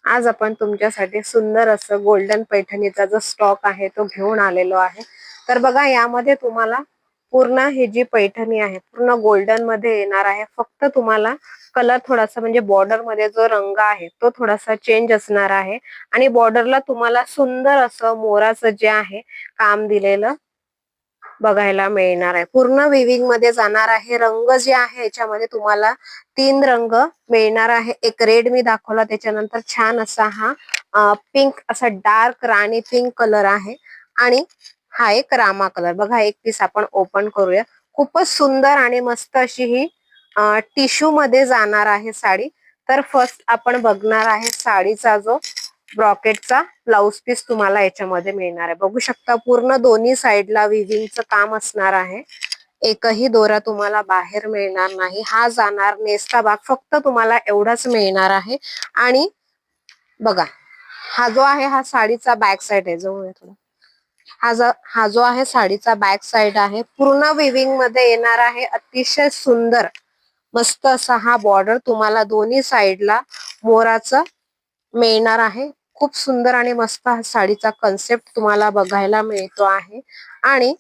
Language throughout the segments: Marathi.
आज आपण तुमच्यासाठी सुंदर असं गोल्डन पैठणीचा जो स्टॉक आहे तो घेऊन आलेलो आहे। तर बघा यामध्ये तुम्हाला पूर्ण ही जी पैठणी आहे पूर्ण गोल्डन मध्ये येणार आहे। फक्त तुम्हाला कलर थोडासा म्हणजे बॉर्डर मध्ये जो रंग आहे तो थोडासा चेंज असणार आहे आणि बॉर्डरला तुम्हाला सुंदर असं मोराचं जे आहे काम दिलेलं बघायला मिळणार आहे। पूर्ण विविंग मध्ये जाणार आहे। रंग जे आहे याच्यामध्ये तुम्हाला 3 रंग मिळणार आहे। एक रेड मी दाखवला, त्याच्यानंतर छान असा हा पिंक असा डार्क राणी पिंक कलर आहे आणि हा एक रामा कलर। बघा एक पीस आपण ओपन करूया। खूपच सुंदर आणि मस्त अशी ही टिश्यू मध्ये जाणार आहे साडी। तर फर्स्ट आपण बघणार आहे साडीचा जो ब्रॉकेटचा ब्लाउज पीस तुम्हाला याच्यामध्ये मिळणार आहे। बघू शकता पूर्ण दोन्ही साइडला विविंगचं काम असणार आहे। एकही दोरा तुम्हाला बाहेर मिळणार नाही। हा जाणार नेसता भाग फक्त तुम्हाला एवढाच मिळणार आहे। आणि बघा हा जो आहे हा साडीचा बॅक साइड आहे। जवळ थोडा हा जो आहे साडीचा बॅक साइड आहे। पूर्ण विविंग मध्ये येणार आहे। अतिशय सुंदर मस्त असा हा बॉर्डर तुम्हाला दोन्ही साइडला मोराचं मिळणार आहे। खूप सुंदर आणि मस्त हा साडीचा कन्सेप्ट तुम्हाला बघायला मिळतो आहे आणि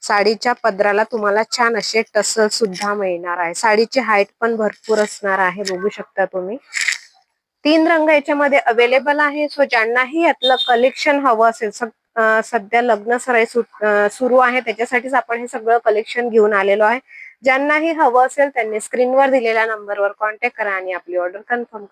साडीच्या पदराला तुम्हाला छान असे टसल सुद्धा मिळणार आहे। साडीची हाईट पण भरपूर असणार आहे। बघू शकता तुम्ही 3 रंग याच्यामध्ये अवेलेबल आहे। सो ज्यांनाही यातलं कलेक्शन हवं असेल, सध्या लग्न सराई सुरू आहे त्याच्यासाठीच आपण हे सगळं कलेक्शन घेऊन आलेलो आहे। ज्यांनाही हवं असेल त्यांनी स्क्रीनवर दिलेल्या नंबरवर कॉन्टॅक्ट करा आणि आपली ऑर्डर कन्फर्म करा।